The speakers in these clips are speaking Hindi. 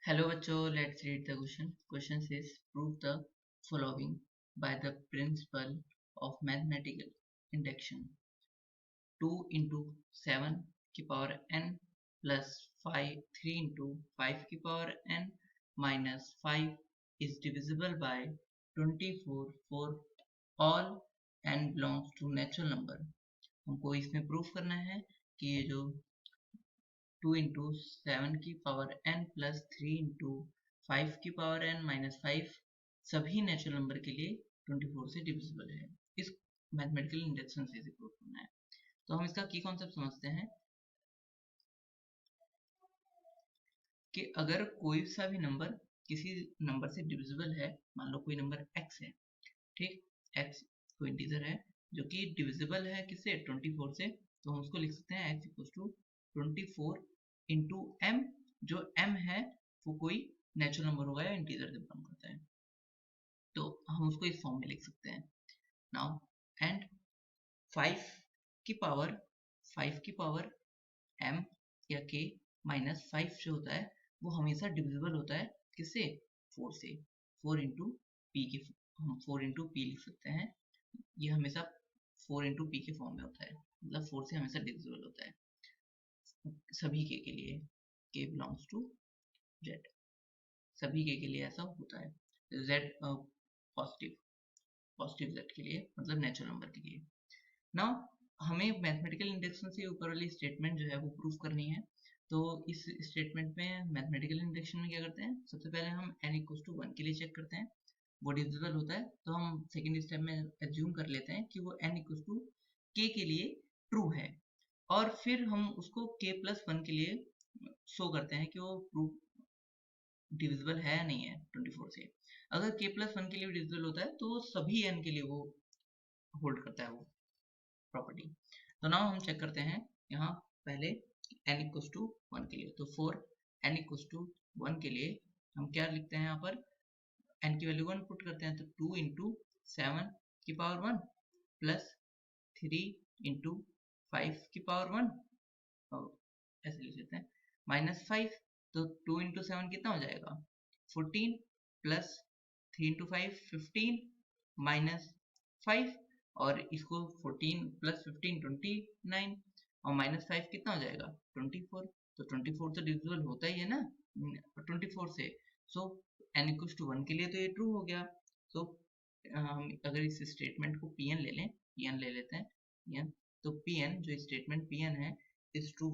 Hello bachcho, let's read the question. Question says prove the following by the principle of mathematical induction. 2 into 7 की power n plus 3 into 5 की power n minus 5 is divisible by 24 for all n belongs to natural number. हमको इसमें प्रूफ करना है कि ये जो 2 इंटू 7 की पावर n प्लस 3 इंटू 5 की पावर n माइनस 5 सभी नेचुरल नंबर के लिए 24 से डिविजिबल है। इस मैथमेटिकल इंडक्शन से प्रूव करना है। तो हम इसका की कॉन्सेप्ट समझते हैं कि अगर कोई सा भी नंबर किसी नंबर से डिविजिबल है, मान लो कोई नंबर x है, ठीक, x कोई इंटीजर है जो कि डिविजिबल है किससे 24 से, तो हम उसको लिख सकते हैं x equal to 24 into m, जो m है वो कोई नेचुरल नंबर होगा या इंटीजर से बिलोंग करता है, तो हम उसको इस फॉर्म में लिख सकते हैं। नाउ एंड 5 की पावर m या k माइनस 5 जो होता है वो हमेशा डिविजिबल होता है किससे 4 से। 4 इंटू पी के हम 4 इंटू पी लिख सकते हैं, ये हमेशा 4 इंटू पी के फॉर्म में होता है, मतलब 4 से हमेशा डिविजिबल होता है सभी के लिए, k बिलोंग्स टू z, सभी के लिए ऐसा होता है। z पॉजिटिव z के लिए, मतलब नेचुरल नंबर के लिए। नाउ हमें मैथमेटिकल इंडक्शन से ऊपर वाली स्टेटमेंट जो है वो प्रूफ करनी है। तो इस स्टेटमेंट में मैथमेटिकल इंडक्शन में क्या करते हैं, सबसे पहले हम n इक्वल टू 1 के लिए चेक करते हैं, वो डिविजिबल होता है, तो हम सेकेंड स्टेप में एज्यूम कर लेते हैं कि वो n इक्वल टू k के लिए ट्रू है, और फिर हम उसको k प्लस 1 के लिए शो करते हैं कि वो प्रूफ डिविजिबल है या नहीं है 24 से। अगर k प्लस 1 के लिए डिविजिबल होता है तो सभी n के लिए वो होल्ड करता है वो प्रॉपर्टी। तो नाउ हम चेक करते हैं यहाँ पहले n इक्वल टू 1 के लिए, तो फॉर n इक्वल टू 1 के लिए हम क्या लिखते हैं, यहाँ पर n की वैल्यू 1 पुट करते हैं, तो 2 इंटू 7 की पावर 1 प्लस 3 इंटू 5 की पावर 1, ऐसे लिख लेते हैं, माइनस 5, तो 2 इंटू 7 कितना हो जाएगा 14 प्लस 3 इंटू 5 15 माइनस 5, और इसको 14 प्लस 15 29, और माइनस 5 कितना हो जाएगा 24, तो 24 तो डिविजिबल होता ही है ना 24 से। सो n इक्वल टू 1 के लिए तो ये ट्रू हो गया। सो हम अगर इस स्टेटमेंट को pn ले लें, pn ले लेते हैं pn, तो pn जो स्टेटमेंट pn है is true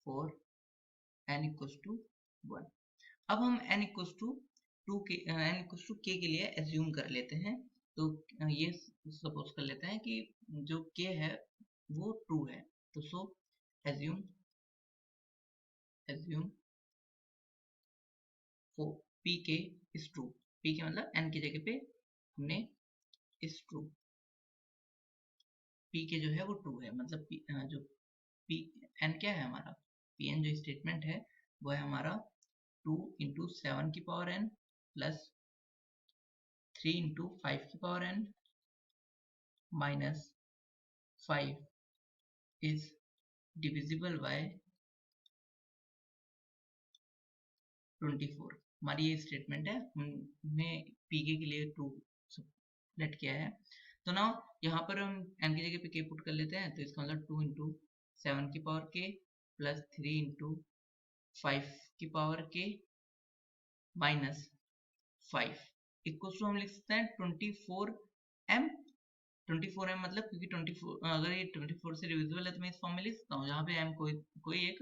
for n equal to 1। अब हम n इक्वल टू k के लिए एज्यूम कर लेते हैं, तो ये सपोज कर लेते हैं कि जो k है वो ट्रू है, तो so assume for pk is true, pk मतलब n की जगह पे हमने इज ट्रू, pk जो है वो ट्रू है, मतलब जो n क्या है हमारा, pn जो स्टेटमेंट है वो है हमारा 2 इंटू 7 की पावर n प्लस 3 इंटू 5 की power n minus 5 is divisible by 24। हमारी ये स्टेटमेंट है, हमने pk के लिए ट्रू सेट किया है। तो ना यहाँ पर हम n की जगह पे k पुट कर लेते हैं, तो इसका मतलब 2 इंटू 7 की पावर k प्लस 3 इंटू 5 की power k minus 5 equal to हम लिख सकते हैं 24m। 24m मतलब क्योंकि 24 अगर ये 24 से डिविजिबल है तो मैं इस फॉर्म में लिख सकता हूँ जहाँ पे m कोई एक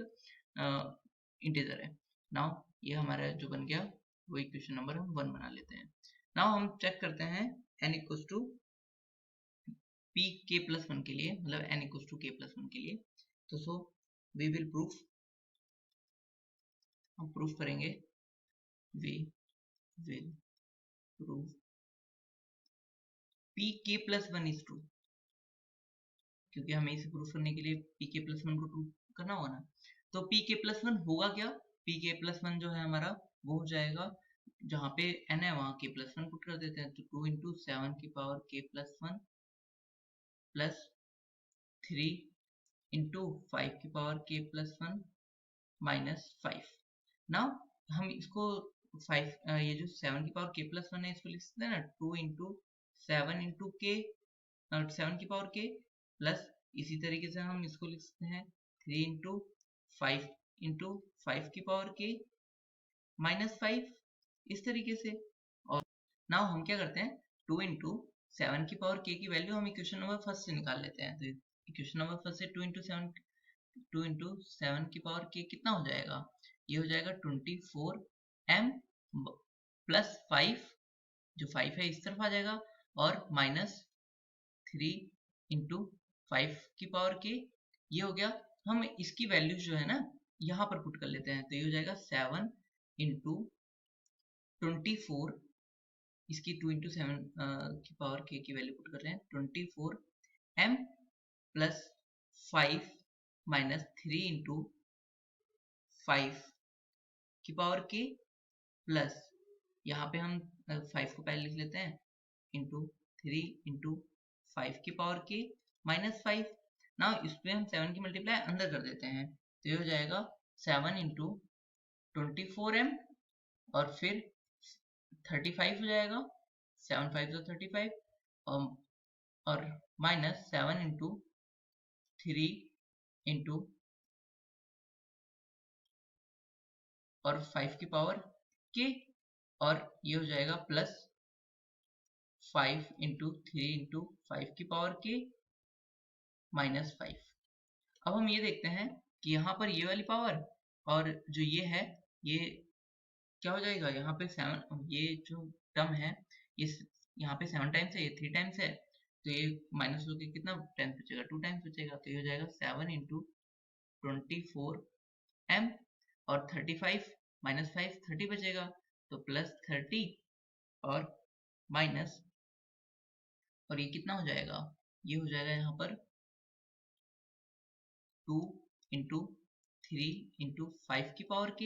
इंटीजर है। नाउ ये हमारा जो बन गया वो इक्वेशन नंबर हम 1 बना लेते हैं। नाउ हम चेक करते हैं n equal to p k plus 1 के लिए, मतलब n equal to k plus 1 के लिए, तो सो वी विल प्रूफ, हम प्रूफ करेंगे, we will prove p k plus 1 is true, क्योंकि हमें इसे प्रूफ करने के लिए p k प्लस 1 को ट्रू करना होगा ना। तो p k प्लस 1 होगा क्या, p k प्लस 1 जो है हमारा वो हो जाएगा, जहाँ पे n है वहाँ k प्लस 1 पुट कर देते हैं, तो 2 इंटू 7 की power k plus 1 plus 3 into 5 की पावर k प्लस 1 -5। नाउ हम इसको 5 ये जो 7 की पावर k प्लस 1 है इसको लिख सकते हैं ना 2 इंटू 7 इंटू के 7 की पावर k प्लस इसी तरीके से हम इसको लिख सकते हैं 3 इंटू 5 की पावर k -5 इस तरीके से। और नाउ हम क्या करते हैं 2 इंटू 7 की पावर k की वैल्यू हम इक्वेशन नंबर फर्स्ट से निकाल लेते हैं। तो इक्वेशन नंबर फर्स्ट से 2 इंटू 7 की पावर k कितना हो जाएगा, ये हो जाएगा 24m प्लस 5 जो 5 है इस तरफ आ जाएगा और -3 इंटू 5 की पावर k ये हो गया। हम इसकी वैल्यू जो है ना यहाँ पर पुट कर लेते हैं तो ये हो जाएगा 7 इंटू 24 इसकी 2 इंटू 7 की पावर k की वैल्यू पुट कर रहे हैं 24m प्लस 5 माइनस 3 इंटू 5 की पावर k प्लस यहाँ पे हम 5 को पहले लिख लेते हैं इंटू 3 इंटू 5 की पावर k -5। ना इसमें हम 7 की मल्टीप्लाई अंदर कर देते हैं तो ये हो जाएगा 7 इंटू 24m और फिर 35 हो जाएगा 7 5 तो 35 और माइनस 7 इंटू 3 इंटू और 5 की पावर k और ये हो जाएगा प्लस 5 इंटू 3 इंटू 5 की पावर k -5। अब हम ये देखते हैं कि यहाँ पर ये वाली पावर और जो ये है ये क्या हो जाएगा, यहाँ पे 7 ये जो टर्म है इस यहाँ पे 7 टाइम्स है ये 3 टाइम्स है तो ये माइनस होकर कितना टाइम्स बचेगा 2 टाइम्स बचेगा तो ये हो जाएगा 7 इंटू 24m और 35 -5 30 बचेगा तो प्लस 30 और माइनस और ये कितना हो जाएगा, ये हो जाएगा यहाँ पर 2 इंटू 3 इंटू 5 की पावर k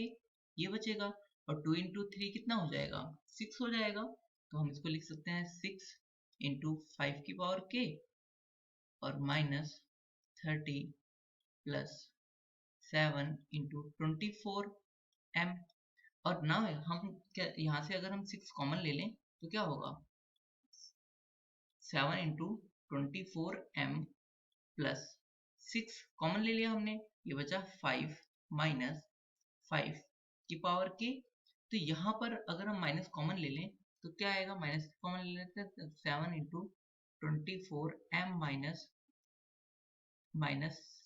ये बचेगा और 2 इंटू 3 कितना हो जाएगा 6 हो जाएगा तो हम इसको लिख सकते हैं 6 इंटू 5 की पावर k और -30 प्लस 7 इंटू 24m और ना हम क्या यहाँ से अगर हम 6 कॉमन ले लें तो क्या होगा 7 इंटू 24m प्लस 6 कॉमन ले लिया हमने ये बचा 5 माइनस 5 की पावर k तो यहाँ पर अगर हम माइनस कॉमन ले लें तो क्या आएगा माइनस कॉमन ले लेते हैं 7 into 24m minus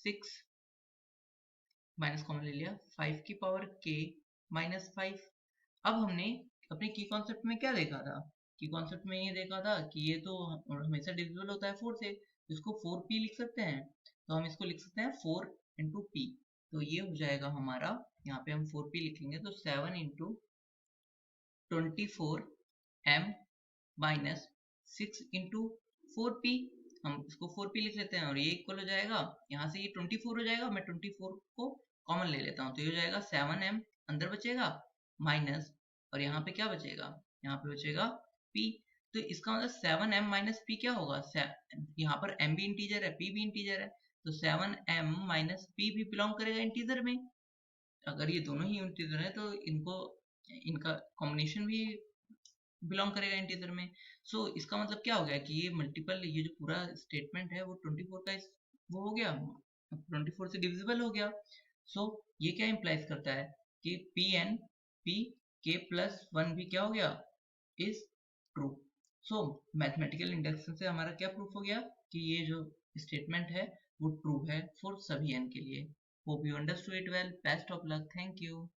6 minus common ले लिया 5 की पावर k -5। अब हमने अपने की कॉन्सेप्ट में क्या देखा था, की कॉन्सेप्ट में ये देखा था कि ये तो हमेशा डिविजिबल होता है 4 से, इसको 4p लिख सकते हैं तो हम इसको लिख सकते हैं 4 इंटू p तो ये हो जाएगा हमारा यहाँ पे हम 4p लिखेंगे तो 7 into 24m minus 6 into 4p हम इसको 4p लिख लेते हैं और ये इक्वल हो जाएगा यहाँ से ये 24 हो जाएगा मैं 24 को कॉमन ले लेता हूँ तो ये हो जाएगा 7m अंदर बचेगा माइनस और यहाँ पे क्या बचेगा यहाँ पे बचेगा p तो इसका मतलब 7m माइनस p क्या होगा, यहाँ पर m भी इंटीजर है p भी इंटीजर है तो 7m माइनस p भी बिलोंग करेगा इंटीजर में। अगर ये दोनों ही इंटीजर है तो इनका कॉम्बिनेशन भी बिलोंग करेगा इंटीजर में। सो इसका मतलब क्या हो गया कि ये मल्टीपल ये जो पूरा स्टेटमेंट है वो 24 का वो हो गया 24 से डिविजिबल हो गया। सो ये क्या इम्प्लाइज करता है कि p k प्लस 1 भी क्या हो गया is true. So mathematical induction से हमारा क्या प्रूफ हो गया कि ये जो स्टेटमेंट है वो ट्रू है फॉर सभी n के लिए। Hope you understood it well, best of luck, thank you.